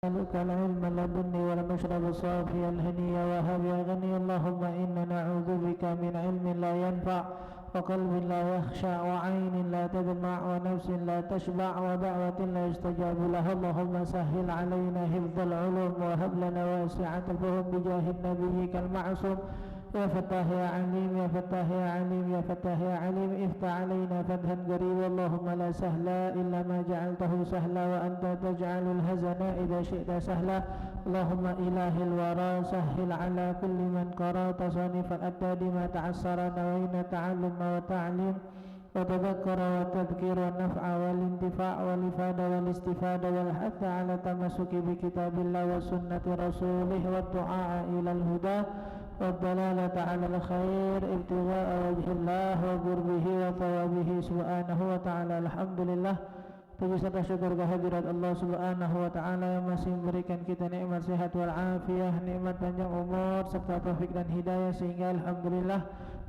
نسألك العلم لدني والمشرب الصافي الهني وهب يا غني اللهم إنا نعوذ بك من علم لا ينفع وقلب لا يخشع وعين لا تدمع ونفس لا تشبع ودعوة لا يستجاب لها اللهم سهل علينا حفظ العلوم وهب لنا واسعة الفهم بجاه نبيك المعصوم يا فتاح يا عليم يا فتاح يا عليم يا فتاح يا عليم افتح علينا فتحا قريبا اللهم لا سهل إلا ما جعلته سهلا وأنت تجعل الهزن إذا شئت سهلا اللهم إله الورى سهل على كل من قرأ تصانيف الأداد ما تعسر نوينا تعلم وتعليم وتذكر والتذكير والنفع والانتفاع والإفادة والاستفادة والحث على التمسك بكتاب الله وسنة رسوله والدعاء إلى الهدى والدلالة على الخير ابتغاء وجه الله وقربه وثوابه سبحانه وتعالى. Alhamdulillah, puji serta syukur kehadirat Allah Subhanahu wa taala yang masih memberikan kita nikmat sehat wal afiyah, nikmat panjang umur serta taufik dan hidayah, sehingga alhamdulillah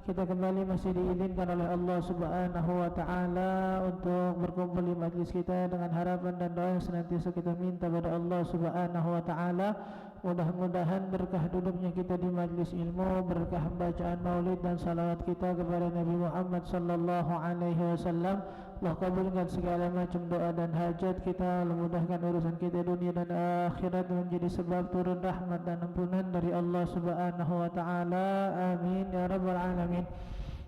kita kembali masih diizinkan oleh Allah Subhanahu wa taala untuk berkumpul di majlis kita dengan harapan dan doa yang senantiasa kita minta pada Allah Subhanahu wa taala. Mudah-mudahan berkah duduknya kita di majlis ilmu, berkah bacaan maulid dan salawat kita kepada Nabi Muhammad sallallahu alaihi wasallam. Allah kabulkan segala macam doa dan hajat kita, Allah mudahkan urusan kita dunia dan akhirat, menjadi sebab turun rahmat dan ampunan dari Allah Subhanahu wa taala. Amin ya rabbal alamin.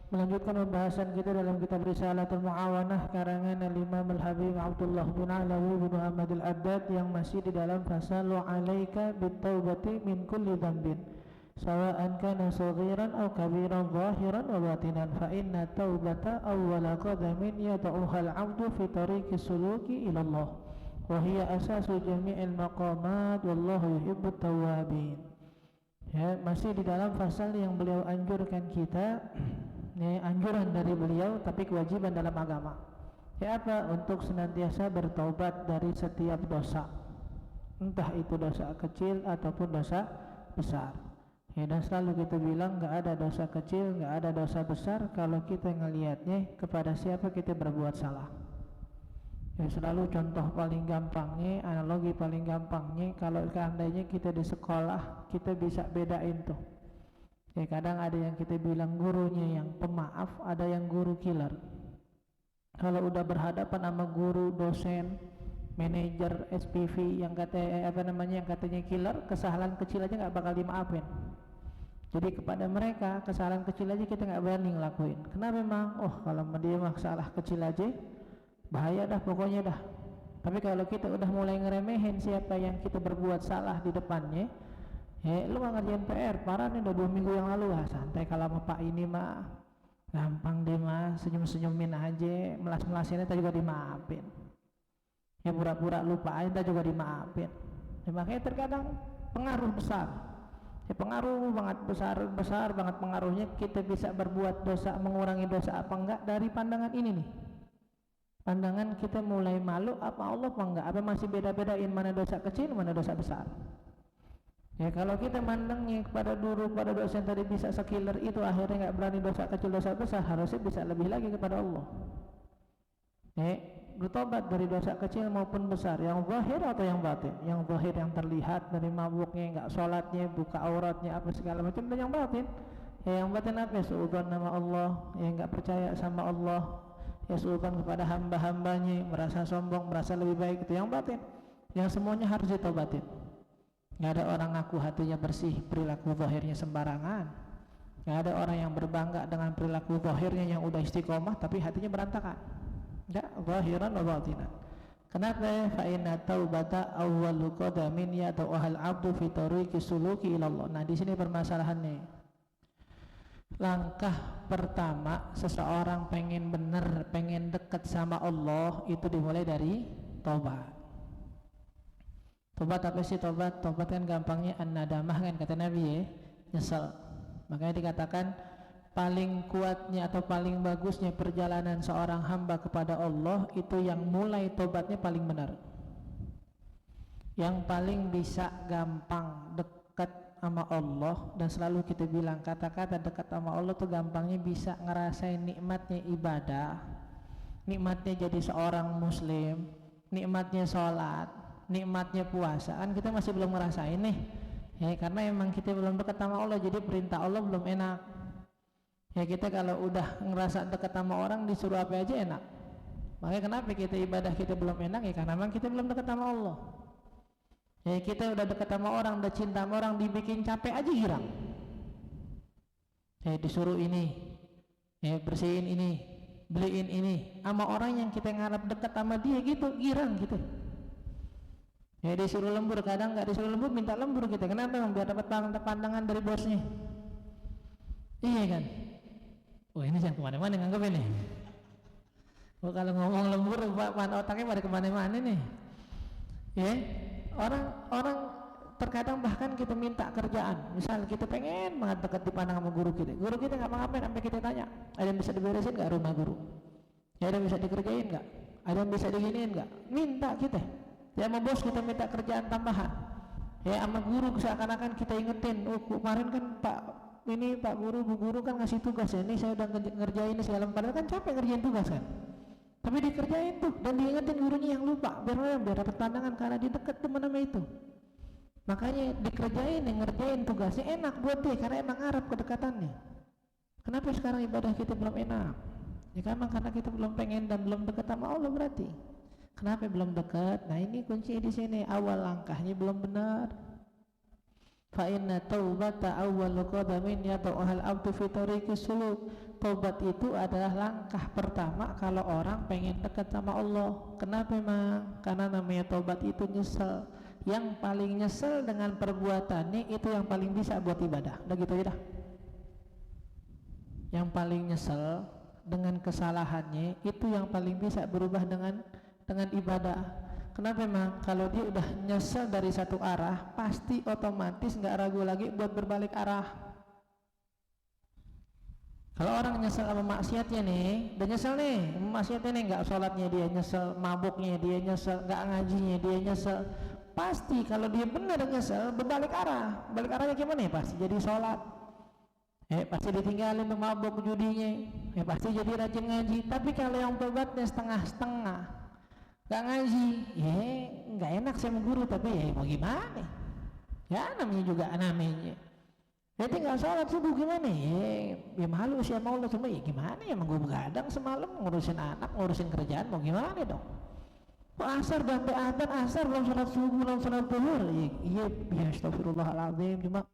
Melanjutkan pembahasan kita dalam kitab Risalatul Muawanah karangan Al-Imam Al-Habib Abdullah bin Alawi bin Muhammad Al-Addad, yang masih di dalam pasal wa alaika bit-taubati min kulli dhanbin sawa'an kana saghiran aw kabiran zahiran wa batinan fa inna taubata awwala qadamin yad'uha al-'abdu fi tariqi suluki ila Allah wa hiya asasu jami'il maqamat wallahu yuhibbut tawwabin. Ya, masih di dalam pasal yang beliau anjurkan kita. Ini anjuran dari beliau tapi kewajiban dalam agama. Ya apa? Untuk senantiasa bertaubat dari setiap dosa, entah itu dosa kecil ataupun dosa besar. Ya, dan selalu kita bilang nggak ada dosa kecil, nggak ada dosa besar kalau kita ngelihatnya kepada siapa kita berbuat salah. Ya, selalu contoh paling gampangnya, analogi paling gampangnya, kalau seandainya kita di sekolah, kita bisa bedain tuh. Ya, kadang ada yang kita bilang gurunya yang pemaaf, ada yang guru killer. Kalau udah berhadapan sama guru, dosen, manajer, SPV yang yang katanya killer, kesalahan kecil aja nggak bakal dimaafin. Jadi kepada mereka kesalahan kecil aja kita nggak berani ngelakuin. Kenapa memang? Oh, kalau dia mah salah kecil aja bahaya dah pokoknya dah. Tapi kalau kita udah mulai ngeremehin siapa yang kita berbuat salah di depannya, lu gak ngerjain PR, parah nih udah 2 minggu yang lalu. Santai, kalau sama Pak ini mah gampang deh mas, senyum-senyumin aja, melas-melasinnya juga dimaafin. Ya pura-pura lupain juga dimaafin. Ya, makanya terkadang pengaruh besar. Ya, pengaruh banget besar banget pengaruhnya kita bisa berbuat dosa, mengurangi dosa apa enggak dari pandangan ini nih. Pandangan kita mulai malu apa Allah apa enggak, apa masih beda-bedain mana dosa kecil mana dosa besar. Ya, kalau kita mandangnya kepada dosen tadi bisa sekiller itu, akhirnya nggak berani dosa kecil dosa besar, harusnya bisa lebih lagi kepada Allah. Ya, bertobat dari dosa kecil maupun besar, yang zahir atau yang batin. Yang zahir yang terlihat dari mabuknya, nggak sholatnya, buka auratnya, apa segala macam, dan yang batin. Ya, yang batin apa? Suudzon nama Allah, yang nggak percaya sama Allah, ya suudzon kepada hamba-hambanya, merasa sombong, merasa lebih baik, itu yang batin. Yang semuanya harus ditobatin. Nggak ada orang ngaku hatinya bersih, perilaku zahirnya sembarangan. Nggak ada orang yang berbangga dengan perilaku zahirnya yang udah istiqomah tapi hatinya berantakan. Nggak, zahiran wa batinan. Kenapa? Fa inna taubata awwalu qadamin yad'uhal 'abdu fi tariqi suluki ila Allah. Nah, di sini permasalahannya. Langkah pertama seseorang pengen bener, pengen dekat sama Allah, itu dimulai dari taubat. Tobat apa sih tobat? Tobat kan gampangnya an-nadamah kan kata Nabi ya, nyesal. Makanya dikatakan paling kuatnya atau paling bagusnya perjalanan seorang hamba kepada Allah itu yang mulai tobatnya paling benar. Yang paling bisa gampang dekat sama Allah, dan selalu kita bilang kata-kata dekat sama Allah tuh gampangnya bisa ngerasain nikmatnya ibadah, nikmatnya jadi seorang muslim, nikmatnya sholat. nikmatnya puasa kan kita masih belum ngerasain nih ya, karena emang kita belum dekat sama Allah, jadi perintah Allah belum enak ya. Kita kalau udah ngerasa dekat sama orang disuruh apa aja enak. Makanya kenapa kita ibadah kita belum enak ya, karena memang kita belum dekat sama Allah ya. Kita udah dekat sama orang, udah cinta sama orang, dibikin capek aja girang ya, disuruh ini ya, bersihin ini, beliin ini, sama orang yang kita ngarep dekat sama dia gitu, girang gitu ya. Disuruh lembur, kadang nggak disuruh lembur minta lembur kita. Kenapa? Biar dapat pandangan dari bosnya. Iya kan? Oh ini jangan kemana-mana nganggep ini. Oh kalau ngomong lembur otaknya pada kemana-mana nih ya. Orang terkadang bahkan kita minta kerjaan, misal kita pengen banget dekat dipandang sama guru kita nggak ngapain, sampai kita tanya ada yang bisa diberesin nggak rumah guru ya, ada yang bisa dikerjain nggak, ada yang bisa diginiin nggak, minta kita ya sama bos, kita minta kerjaan tambahan ya. Sama guru seakan-akan kita ingetin, oh kemarin kan Pak Guru, Bu Guru kan ngasih tugas ya, ini saya udah ngerjain ini segala, padahal kan capek ngerjain tugas kan, tapi dikerjain tuh dan diingetin gurunya yang lupa, biar dapat pandangan karena di dekat teman-teman itu. Makanya dikerjain, yang ngerjain tugasnya enak buat dia karena emang Arab kedekatannya. Kenapa sekarang ibadah kita belum enak ya, karena kita belum pengen dan belum dekat sama Allah berarti. Kenapa belum dekat? Nah ini kunci di sini, awal langkahnya belum benar. Fa inna taubata awwalu qadamin yad'uhal abdu fi tariqis suluk. Taubat itu adalah langkah pertama kalau orang pengen dekat sama Allah. Kenapa memang? Karena namanya taubat itu nyesel. Yang paling nyesel dengan perbuatannya itu yang paling bisa buat ibadah. Udah gitu aja dah. Yang paling nyesel dengan kesalahannya itu yang paling bisa berubah dengan ibadah. Kenapa memang? Kalau dia udah nyesel dari satu arah, pasti otomatis nggak ragu lagi buat berbalik arah. Kalau orang nyesel sama maksiatnya nih, udah nyesel nih maksiatnya nih, nggak sholatnya dia nyesel, mabuknya dia nyesel, nggak ngajinya dia nyesel, pasti kalau dia benar nyesel berbalik arah. Balik arahnya gimana ya? Pasti jadi sholat, pasti ditinggalin mabuk judinya, pasti jadi rajin ngaji. Tapi kalau yang tobatnya setengah-setengah, nggak ngaji, nggak enak sama guru, tapi ya mau gimana ya, namanya juga namanya ya tinggal sholat subuh gimana ya malu sih sama Allah, cuma ya gimana ya, emang gue begadang semalam ngurusin anak, ngurusin kerjaan, mau gimana dong. Asar sampai adzan asar belum sholat subuh, belum sholat zuhur, iya astagfirullahaladzim, cuma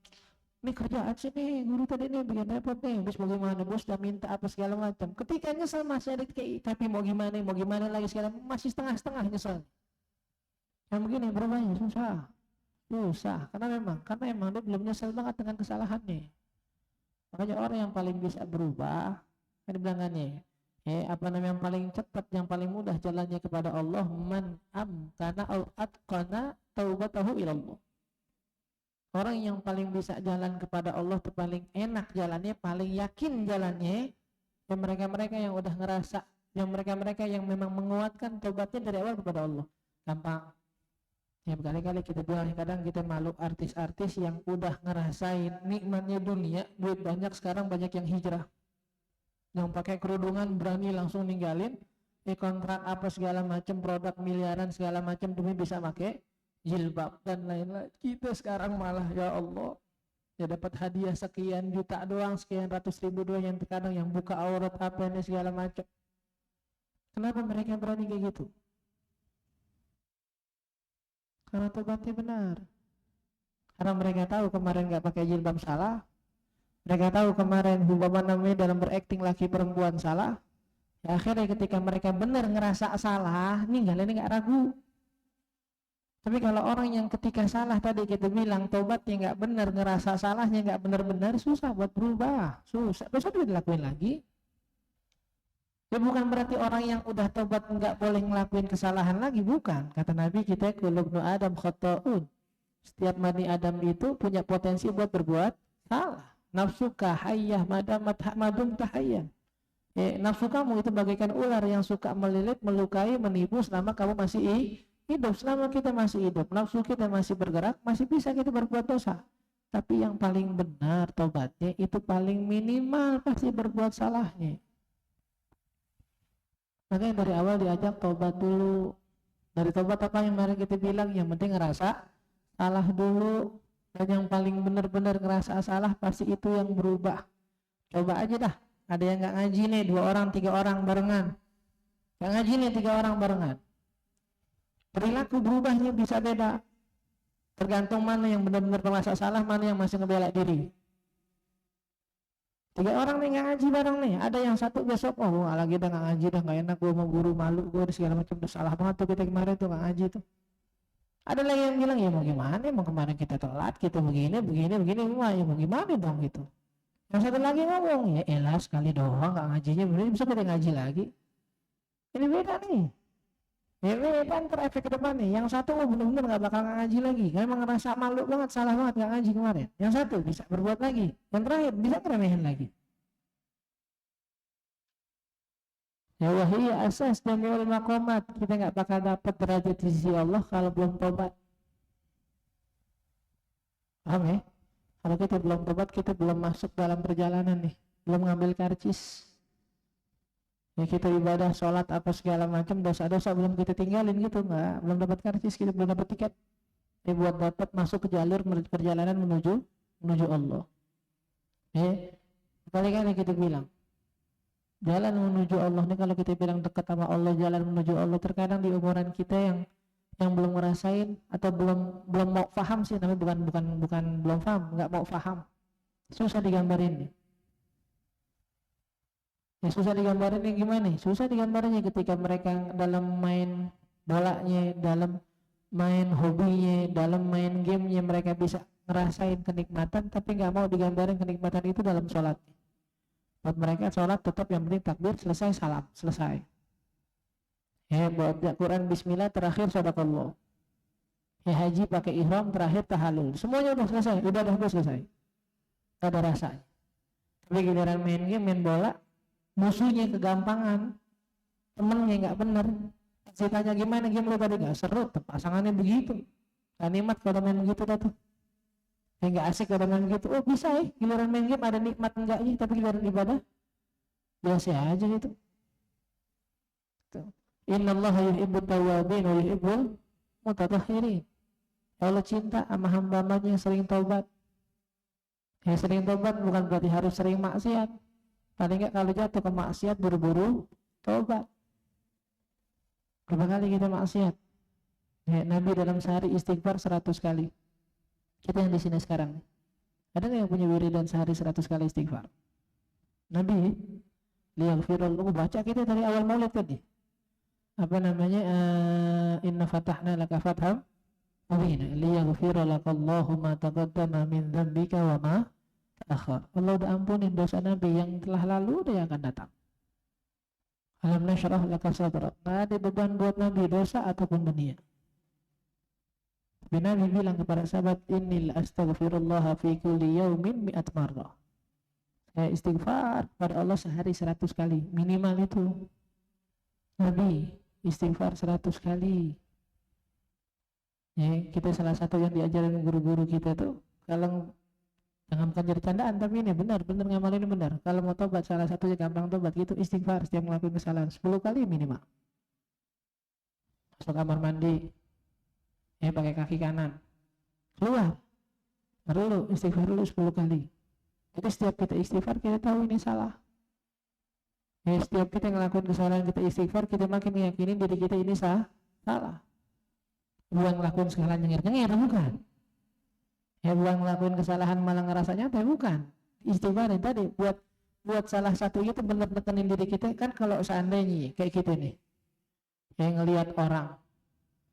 ini kerjaan sih nih, guru tadi nih bikin repot nih, bos bagaimana, bos udah minta apa segala macam, ketika nyesel masih ada kayak, tapi mau gimana lagi segala, masih setengah-setengah nyesel. Yang begini berubahnya susah, karena emang dia belum nyesel banget dengan kesalahannya. Makanya orang yang paling bisa berubah, kan dibilangannya apa namanya, yang paling cepat, yang paling mudah jalannya kepada Allah, man amkana au atqana taubatahu ilallah. Orang yang paling bisa jalan kepada Allah itu paling enak jalannya, paling yakin jalannya, dan mereka-mereka yang udah ngerasa, yang mereka-mereka yang memang menguatkan taubatnya dari awal kepada Allah. Gampang ya, berkali-kali kita bilang, kadang kita malu artis-artis yang udah ngerasain nikmatnya dunia, duit banyak, sekarang banyak yang hijrah, yang pakai kerudungan berani langsung ninggalin kontrak apa segala macam, produk miliaran segala macam demi bisa pakai jilbab dan lain-lain. Kita sekarang malah ya Allah ya dapat hadiah sekian juta doang, sekian ratus ribu doang, yang terkadang yang buka aurat apa ini segala macam. Kenapa mereka berani kayak gitu? Karena tobatnya benar. Karena mereka tahu kemarin nggak pakai jilbab salah, mereka tahu kemarin hubungan namanya dalam berakting laki perempuan salah. Ya, akhirnya ketika mereka benar ngerasa salah, ninggalinnya nggak ragu. Tapi kalau orang yang ketika salah tadi kita bilang tobatnya nggak benar, ngerasa salahnya nggak benar-benar, susah buat berubah, susah, besok dia dilakuin lagi. Ya bukan berarti orang yang udah tobat nggak boleh ngelakuin kesalahan lagi, bukan. Kata Nabi kita, kullu ibnu Adam khata'un. Setiap Bani Adam itu punya potensi buat berbuat salah. Nafsuka hayyah madum tahayyan. Nafsu kamu itu bagaikan ular yang suka melilit, melukai, menipu selama kamu masih hidup. Selama kita masih hidup, nafsu kita masih bergerak, masih bisa kita berbuat dosa. Tapi yang paling benar tobatnya itu paling minimal pasti berbuat salahnya. Makanya dari awal diajak tobat dulu. Dari tobat apa yang mari kita bilang, yang penting ngerasa salah dulu, dan yang paling benar-benar ngerasa salah pasti itu yang berubah. Coba aja dah, ada yang nggak ngaji nih 2 orang 3 orang barengan, nggak ngaji nih 3 orang barengan, perilaku berubahnya bisa beda, tergantung mana yang benar-benar merasa salah, mana yang masih ngebela diri. 3 orang nih nggak ngaji bareng nih, ada yang satu besok, oh lagi dah nggak ngaji dah, nggak enak, gue mau guru, malu gue segala macam, udah salah banget tuh kita kemarin tuh nggak ngaji tuh. Ada lagi yang bilang, ya mau gimana, mau kemarin kita telat, kita begini, ya mau gimana dong gitu. Yang satu lagi ngomong, ya elah sekali doang nggak ngajinya, bener bisa kita ngaji lagi. Ini beda nih. Ya beda ntar efek ke depan nih. Yang satu bener-bener nggak bakal ngaji lagi, karena emang ngerasa malu banget, salah banget nggak ngaji kemarin. Yang satu bisa berbuat lagi, yang terakhir bisa ngeremehin lagi. Ya wahiyya asas jami'ul maqamat, kita nggak bakal dapat derajat di sisi Allah kalau belum tobat. Paham ya? Kalau kita belum tobat, kita belum masuk dalam perjalanan nih, belum ngambil karcis. Ya kita ibadah, sholat, apa segala macam, dosa-dosa belum kita tinggalin gitu, nggak, belum dapat karcis, kita belum dapat tiket. Ya buat dapat masuk ke jalur perjalanan menuju Allah. Ya, kali-kali kita bilang, jalan menuju Allah ini kalau kita bilang dekat sama Allah, jalan menuju Allah, terkadang di umuran kita yang belum ngerasain atau belum mau paham sih, namanya bukan belum paham, nggak mau paham, susah digambarin nih. Ya susah digambarin yang gimana nih? Susah digambarinnya ketika mereka dalam main bolanya, dalam main hobinya, dalam main gamenya, mereka bisa ngerasain kenikmatan, tapi nggak mau digambarin kenikmatan itu dalam sholat. Buat mereka sholat tetap yang penting takbir, selesai salam, selesai. Ya buat Quran bismillah, terakhir sadaqallah. Ya haji pakai ihram, terakhir tahalul. Semuanya udah selesai, udah selesai. Gak ada rasanya. Tapi giliran main game, main bola, musuhnya kegampangan, temennya nggak bener, ceritanya gimana game lo tadi nggak seru, pasangannya begitu, nikmat kalau main begitu tuh, nggak asik kalau main gitu. Oh bisa ya, giliran main game ada nikmat enggaknya, tapi giliran ibadah biasa aja gitu. Innallaha yuhibbut tawwabin wa yuhibbul mutatahhirin. Allah cinta sama hamba-hambanya yang sering taubat. Ya sering taubat bukan berarti harus sering maksiat. Paling nggak kalau jatuh ke maksiat buru-buru taubat. Berapa kali kita maksiat? Ya, Nabi dalam sehari istighfar 100 kali. Kita yang di sini sekarang, ada nggak yang punya wiridan sehari 100 kali istighfar? Nabi liyaghfirallahu, baca kita dari awal maulid tadi. Apa namanya? Inna fatahna laka fatham mubina liyaghfiralakallahu ma taqaddama min dzambika wa ma akhir. Allah udah ampunin dosa Nabi yang telah lalu dan yang akan datang. Alam nashrah laka sadrak. Nggak ada beban buat Nabi, dosa ataupun dunia. Tapi Nabi bilang kepada sahabat, innil astaghfirullah fi kulli yaumin mi'at marrah. Saya istighfar pada Allah sehari 100 kali, minimal itu. Nabi istighfar 100 kali. Ya, kita salah satu yang diajarin guru-guru kita tuh, kalau jangan bukan jadi candaan, tapi ini benar ngamal ini benar. Kalau mau tobat, salah satunya gampang tobat gitu, istighfar setiap ngelakuin kesalahan 10 kali minimal. Masuk kamar mandi, ya pakai kaki kanan, keluar, baru istighfar dulu 10 kali. Jadi setiap kita istighfar kita tahu ini salah. Ya, setiap kita ngelakuin kesalahan kita istighfar, kita makin meyakini diri kita ini salah. Bukan ngelakuin kesalahan nyengir-nyengir, bukan. Ya bukan ngelakuin kesalahan malah ngerasa nyantai, bukan. Istighfarin tadi buat salah satu itu benar nekenin diri kita. Kan kalau seandainya kayak kita nih, yang ngelihat orang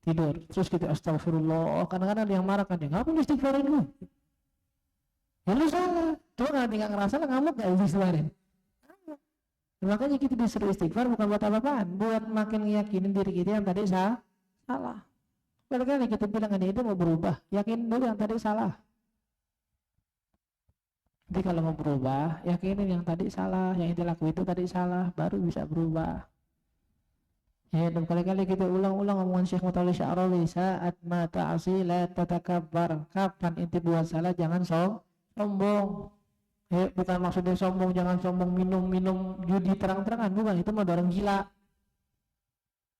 tidur terus kita astagfirullah, kadang-kadang ada yang marah kan, dia ngapain istighfarin gue? Ya lu salah. Tuh nggak tinggal ngerasa lah, ngamuk nggak istighfarin. Makanya kita disuruh istighfar bukan buat apa-apaan, buat makin ngeyakinin diri kita yang tadi salah. Kali-kali kita bilang ini itu mau berubah, yakin dulu yang tadi salah. Jadi kalau mau berubah, yakinin yang tadi salah, yang itu laku itu tadi salah, baru bisa berubah. Ya, dan kali-kali kita ulang-ulang omongan Syekh Mutawalli Sya'rawi, saat ma ta'asi la tatakabbar. Kapan inti buat salah jangan sombong. Ya, bukan maksudnya sombong, jangan sombong minum judi terang-terangan, bukan, itu mah orang gila.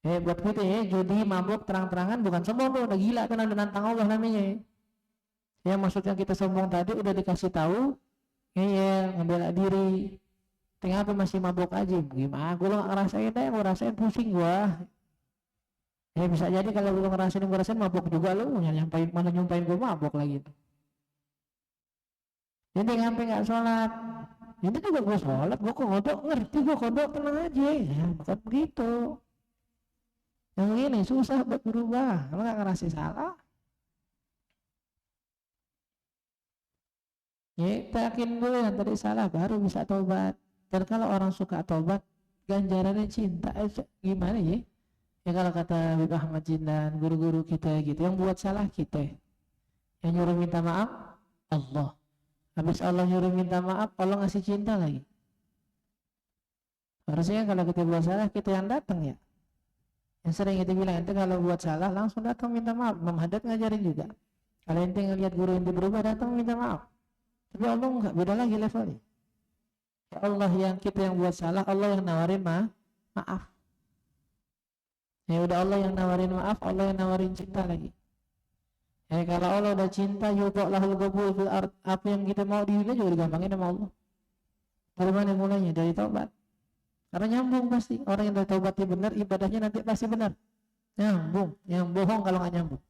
Buat kita judi, mabuk, terang-terangan bukan sombong tuh, udah gila kan, udah nantang Allah namanya. Ya maksudnya kita sombong tadi udah dikasih tahu, ngebela diri. Tinggal apa masih mabuk aja, gimana? Gue lo ngerasain deh, gue rasain pusing gua. Bisa jadi kalau lu ngerasain gue rasain mabuk juga lu, malah nyumpain gue mabuk lagi. Jadi sampai nggak sholat. Ini juga gue sholat, gue kodok, ngerti gue kodok, tenang aja. Ya bukan begitu. Yang ini susah buat berubah, kalau nggak ngerasa salah. Ya yakin dulu yang tadi salah, baru bisa tobat. Dan kalau orang suka tobat, ganjarannya cinta, gimana ya? Ya kalau kata Habib Ahmad Jindan, guru-guru kita gitu, yang buat salah kita, yang nyuruh minta maaf Allah. Habis Allah nyuruh minta maaf, Allah ngasih cinta lagi. Harusnya kalau kita buat salah, kita yang datang ya. Yang sering kita bilang, ente kalau buat salah langsung datang minta maaf. Imam Haddad ngajarin juga. Kalau ente ngelihat guru ente berubah, datang minta maaf. Tapi Allah enggak, beda lagi levelnya. Allah yang kita yang buat salah, Allah yang nawarin maaf. Ya udah, Allah yang nawarin maaf, Allah yang nawarin cinta lagi. Kalau Allah udah cinta, yudha'lahul qabul fil ard, apa yang kita mau di dunia juga digampangin sama Allah. Dari mana mulainya? Dari taubat. Karena nyambung pasti. Orang yang dari taubatnya benar, ibadahnya nanti pasti benar. Nyambung. Yang bohong kalau nggak nyambung.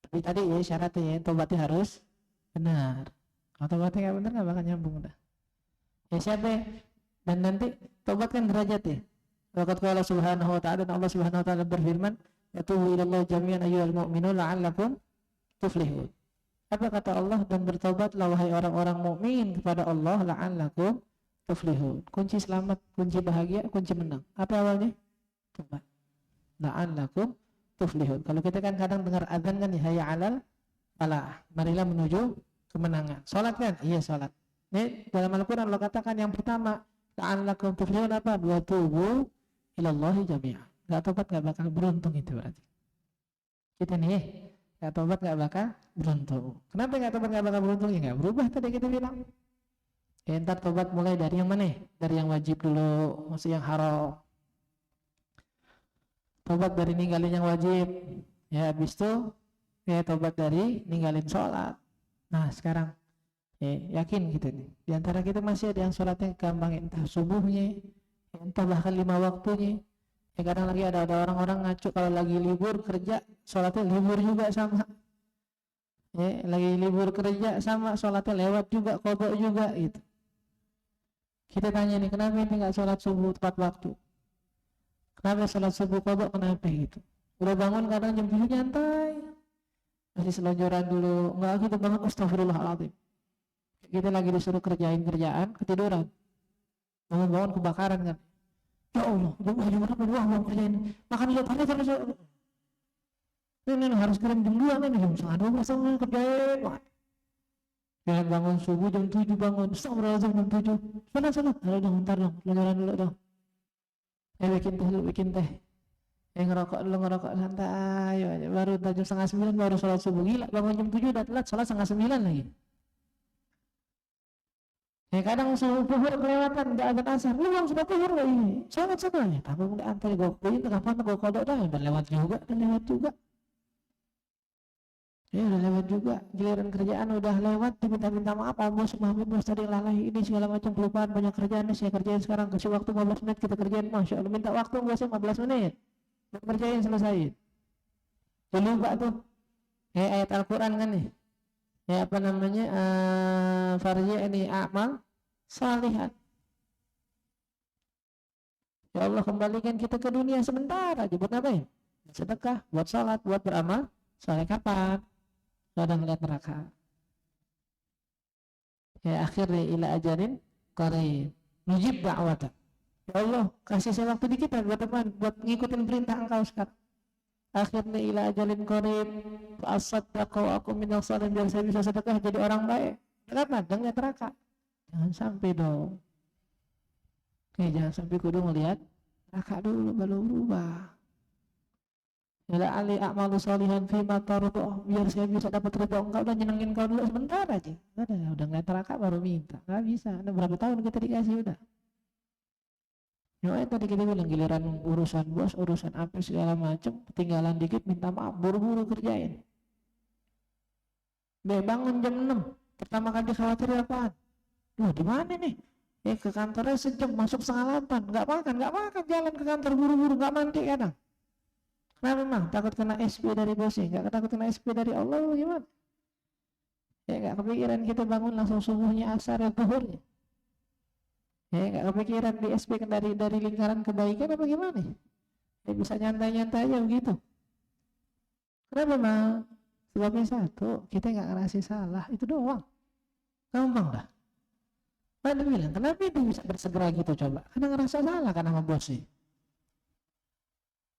Tapi tadi ya syaratnya ya, taubatnya harus benar. Kalau taubatnya nggak benar, nggak bakal nyambung udah. Ya siapa ya? Dan nanti taubat kan derajat ya. Waqad qala subhanahu wa ta'ala, dan Allah subhanahu wa ta'ala berfirman, yatubu ilallah jami'an ayyuhal mu'minun la'allakum tuflihun. Apa kata Allah? Dan bertaubatlah wahai orang-orang mukmin kepada Allah, la'allakum tuflihun. Kunci selamat, kunci bahagia, kunci menang. Apa awalnya? Tobat. La'allakum tuflihun. Kalau kita kan kadang dengar azan kan, hayya 'alal falah, marilah menuju kemenangan. Salat kan? Iya salat. Ini dalam Al-Qur'an Allah katakan yang pertama, la'allakum tuflihun apa? Wa tubu ilallahi jami'an. Gak tobat gak bakal beruntung, itu berarti kita nih gak tobat gak bakal beruntung. Kenapa gak tobat gak bakal beruntung? Ya gak berubah tadi kita bilang. Ntar tobat mulai dari yang mana? Dari yang wajib dulu, maksud yang haram. Tobat dari ninggalin yang wajib. Ya habis itu ya tobat dari ninggalin sholat. Nah sekarang yakin kita nih, di antara kita masih ada yang sholatnya gampang, entah subuhnya, entah bahkan 5 waktunya. Kadang lagi ada orang-orang ngaco kalau lagi libur kerja, sholatnya libur juga sama. Lagi libur kerja sama, sholatnya lewat juga, qadha juga gitu. Kita tanya nih, kenapa ini nggak sholat subuh tepat waktu? Kenapa sholat subuh qadha, kenapa gitu? Udah bangun kadang jam 7 nyantai, masih selonjoran dulu, nggak gitu bangun, astagfirullahaladzim. Kita lagi disuruh kerjain kerjaan, ketiduran, bangun-bangun kebakaran kan. Ya Allah, jam berapa doang mau kerjain? Makan dulu, terus ini harus kirim jam 2 kan, jam setengah 12 sama kerjain. Jangan bangun subuh jam 7 bangun, astagfirullahaladzim jam 7. Salat, aduh dong, bentar dong, pelajaran dulu dong. Bikin teh. Ngerokok dulu, ngerokok santai aja. Baru jam setengah 9 baru sholat subuh. Gila, bangun jam 7 udah telat, sholat setengah 9 lagi. Kadang subuh kelewatan, udah azan asar, lu belum sudah tuhur gak ini? Sangat ya, tapi udah antar gue kuyin, kapan gue kodok dah, udah lewat juga. Ya udah lewat juga, giliran kerjaan udah lewat, diminta maaf, bos tadi lalai ini segala macam, kelupaan banyak kerjaan, saya kerjain sekarang, kasih waktu 15 menit kita kerjain, masya Allah, minta waktu gue 15 menit, kerjain selesai. Ya lupa tuh, ayat Al-Quran kan nih. Apa namanya, farji ini amal salihat. Ya Allah, kembalikan kita ke dunia sebentar aja, buat apa ya? Sedekah, buat sholat, buat beramal soleh. Kapan? Kadang lihat neraka. Akhirnya ila ajarin qarib nujib da'wata. Ya Allah, kasih saya waktu di kita buat apa? Buat ngikutin perintah Engkau sekarang. Akhirnya ila ajalin qarib fa'asaddaqu aku minal salihin, biar saya bisa sedekah jadi orang baik. Kenapa? Jangan lihat neraka. Jangan sampai dong. Jangan sampai kudu ngelihat neraka dulu baru berubah. Ya ali a'malu salihan fi ma tardu, biar saya bisa dapat ridho Engkau dan nyenengin Engkau dulu sebentar aja. Udah ngeliat neraka baru minta. Enggak bisa. Ada berapa tahun kita dikasih udah. Ya tadi kita bilang giliran urusan bos, urusan apa segala macam, ketinggalan dikit minta maaf, buru-buru kerjain. Bangun jam 6, pertama kali khawatir apaan? Loh di mana nih? Ke kantornya sejam, masuk setengah 8, nggak makan, jalan ke kantor buru-buru, nggak mandi kadang. Kenapa memang? Takut kena SP dari bosnya, nggak takut kena SP dari Allah, gimana? Ya nggak kepikiran kita bangun langsung subuhnya, asar, ya zuhurnya. Ya nggak kepikiran di SP dari lingkaran kebaikan apa gimana? Ya bisa nyantai-nyantai aja begitu. Kenapa memang? Sebabnya satu, kita nggak ngerasa salah, itu doang. Gampang dah. Mana bilang, kenapa itu bisa bersegera gitu coba? Karena ngerasa salah kan sama bos sih.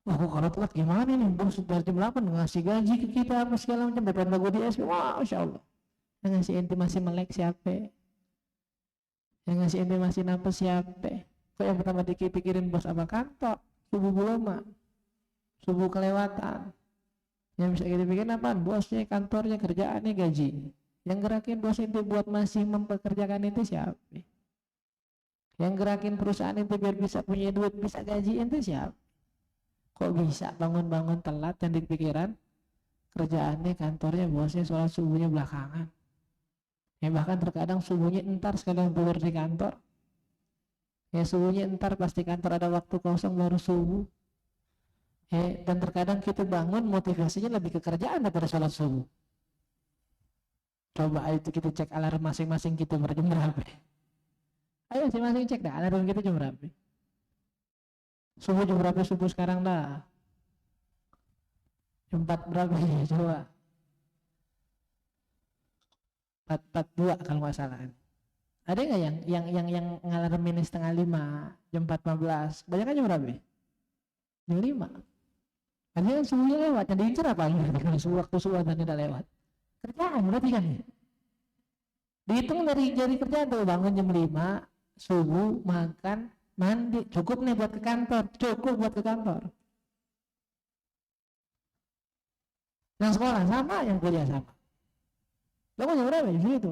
Wah, kalau telat gimana nih? Bos dari jam 8 ngasih gaji ke kita apa segala macam, daripada gue di SP. Wah, Masya Allah. Yang ngasih intimasi melek siapa? Yang ngasih intimasi napa siapa? Kok yang pertama dipikirin bos apa kantor? Subuh belum, subuh kelewatan. Yang bisa kita pikirin apaan? Bosnya, kantornya, kerjaannya, gaji. Yang gerakin bos itu buat masih mempekerjakan itu siapa? Yang gerakin perusahaan itu biar bisa punya duit, bisa gaji itu siapa? Kok bisa bangun-bangun telat yang dipikiran? Kerjaannya, kantornya, bosnya, sholat subuhnya belakangan. Ya bahkan terkadang subuhnya entar sekalian keluar di kantor. Ya subuhnya entar pasti kantor ada waktu kosong baru subuh. Dan terkadang kita bangun motivasinya lebih ke kerjaan daripada sholat subuh. Coba itu kita cek alarm masing-masing kita berjam berapa. Ayo masing-masing cek dah alarm kita jam berapa. Subuh jam berapa subuh sekarang dah. Jam 4 berapa ya coba. 4.42 kalau nggak salah. Ada nggak yang ngalarmin setengah 5 jam 4.15? Banyak kan jam berapa? Jam 5. Artinya subuhnya lewat, yang diincar apa? Kalau waktu subuh tadi udah lewat. Kerjaan berarti kan. Dihitung dari kerjaan tuh, bangun jam 5, subuh, makan, mandi, cukup nih buat ke kantor, Yang sekolah sama, yang kuliah sama. Bangun jam berapa? Jadi itu,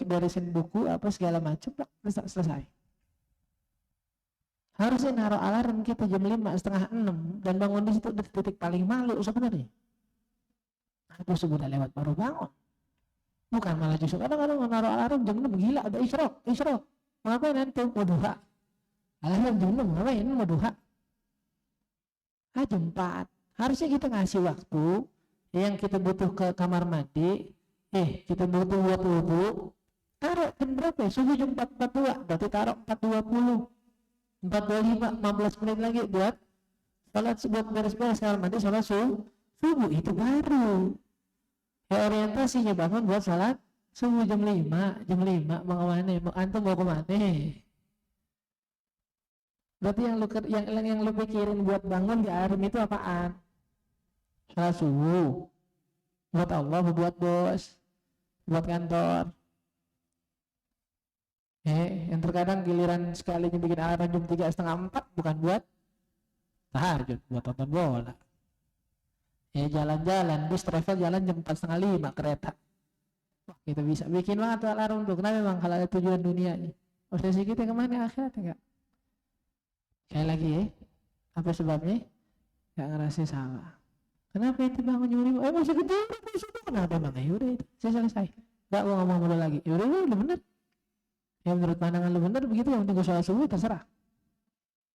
barisin buku apa segala macam, selesai. Harusnya naruh alarm kita jam 5, setengah 6 dan bangun di situ titik paling malu sebenarnya. Aku subuh udah lewat baru bangun. Bukan malah justru kadang-kadang naruh alarm jam 6 gila, udah isyrok. Ngapain nanti mau duha? Alarm jam 6 ngapain mau duha? Jam 4. Harusnya kita ngasih waktu yang kita butuh ke kamar mandi, kita butuh buat wudu. Taruh jam berapa ya? Subuh jam 4.42, berarti taruh 4.20. 4.25, 15 menit lagi buat sholat, buat beres-beres kamar mandi, sholat subuh itu baru. Ya orientasinya bangun buat sholat subuh jam 5 mau kemana? Antum mau kemana? Berarti yang lu pikirin buat bangun di alarm itu apaan? Sholat subuh, buat Allah, buat bos, buat kantor. Yang terkadang giliran sekalinya bikin alarm jam 3:30 bukan buat tahajud, buat tonton bola. Jalan-jalan, bus travel jalan jam 4:30 kereta. Wah, kita bisa bikin banget tuh alarm tuh. Kenapa memang kalau ada tujuan dunianya? Obsesi kita kemana? Akhirat enggak? Sekali lagi apa sebabnya? Gak ngerasa salah. Kenapa itu bangun jam 5? Masih gede, kenapa bang? Yaudah itu, saya selesai. Gak mau ngomong dulu lagi. Yaudah lu bener. Ya menurut pandangan lu bener begitu, yang tunggu sholat subuh terserah.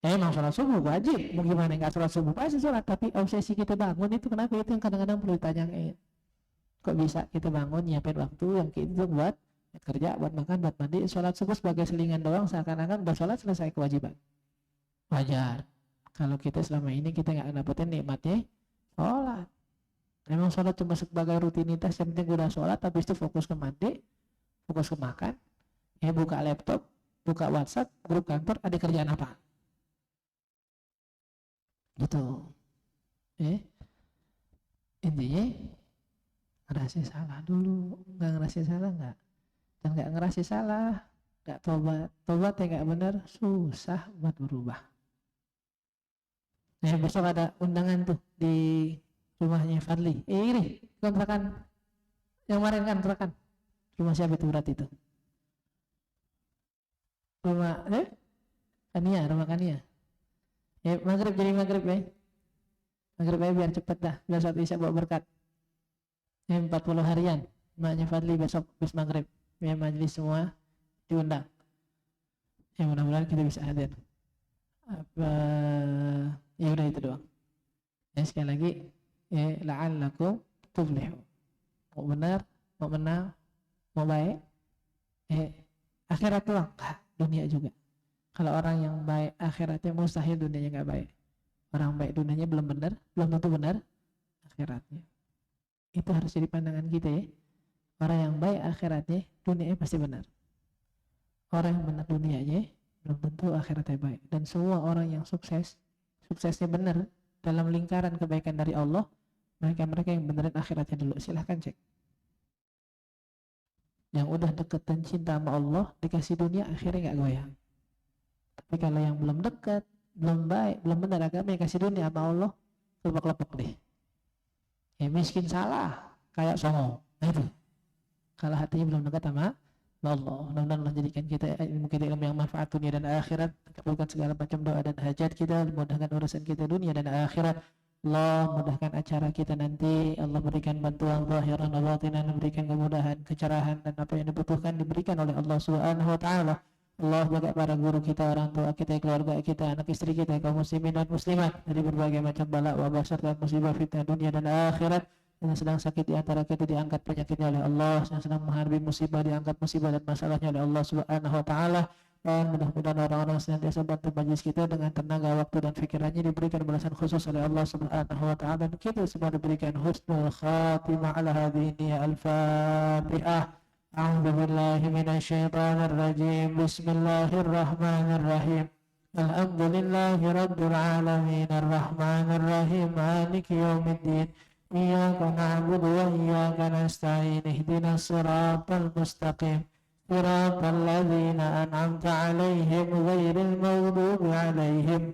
Emang sholat subuh wajib, mau gimana nggak sholat subuh pasti sholat, tapi obsesi kita bangun itu kenapa? Itu yang kadang-kadang perlu ditanyain. Kok bisa kita bangun nyiapin waktu yang itu buat kerja, buat makan, buat mandi, sholat subuh sebagai selingan doang, seakan-akan udah sholat selesai kewajiban. Wajar kalau kita selama ini kita nggak dapetin nikmatnya sholat. Emang sholat cuma sebagai rutinitas, yang penting udah sholat, habis itu fokus ke mandi, fokus ke makan, buka laptop, buka WhatsApp, grup kantor, ada kerjaan apa? Gitu. Intinya ngerasa salah dulu, nggak ngerasa salah nggak, dan nggak ngerasa salah, nggak tobat ya nggak benar, susah buat berubah. Besok ada undangan tuh di rumahnya Fadli. Ini kontrakan yang kemarin kan kontrakan rumah siapa itu berarti itu? Rumah Kania, rumah Kania. Maghrib jadi maghrib ya. Maghrib ya biar cepet dah. Biar saat Isya bawa berkat. 40 harian. Maknya Fadli besok bis maghrib. Ya majelis semua diundang. Ya mudah-mudahan kita bisa hadir. Apa ya udah itu doang. Ya sekali lagi ya la'allakum tuflihu. Mau benar, mau menang, mau baik. Akhirat doang, dunia juga. Kalau orang yang baik akhiratnya mustahil dunianya nggak baik. Orang baik dunianya belum benar, belum tentu benar akhiratnya. Itu harus jadi pandangan kita ya. Orang yang baik akhiratnya, dunianya pasti benar. Orang yang benar dunianya, belum tentu akhiratnya baik. Dan semua orang yang suksesnya benar dalam lingkaran kebaikan dari Allah, mereka yang benerin akhiratnya dulu. Silahkan cek. Yang udah deket dan cinta sama Allah, dikasih dunia akhirnya gak goyang. Tapi kalau yang belum dekat, belum baik, belum benar agama, yang kasih dunia sama Allah, lepek-lepek deh. Ya miskin salah, kayak songong. Nah itu. Kalau hatinya belum dekat sama Allah, mudah-mudahan Allah jadikan kita ilmu yang manfaat dunia dan akhirat, kabulkan segala macam doa dan hajat kita, mudahkan urusan kita dunia dan akhirat. Allah mudahkan acara kita nanti, Allah berikan bantuan zahiran dan batinan, berikan kemudahan, kecerahan, dan apa yang dibutuhkan diberikan oleh Allah Subhanahu wa taala. Allah jaga para guru kita, orang tua kita, keluarga kita, anak istri kita, kaum muslimin dan muslimat dari berbagai macam bala, wabah serta musibah fitnah dunia dan akhirat. Yang sedang sakit di antara kita diangkat penyakitnya oleh Allah, yang sedang menghadapi musibah diangkat musibah dan masalahnya oleh Allah Subhanahu wa taala. Dan mudah-mudahan orang-orang senantiasa bantu majelis kita dengan tenaga, waktu dan pikirannya, diberikan balasan khusus oleh Allah Subhanahu wa taala, dan kita semua diberikan husnul khatimah. Ala hadhihi al-Fatihah. A'udzu billahi minasyaitonir rajim. Bismillahirrahmanirrahim. Alhamdulillahi rabbil alamin, arrahmanir rahim, maliki yaumiddin. Iyyaka na'budu wa iyyaka nasta'in. Ihdinas siratal mustaqim. صراط الذين أنعمت عليهم غير المغضوب عليهم.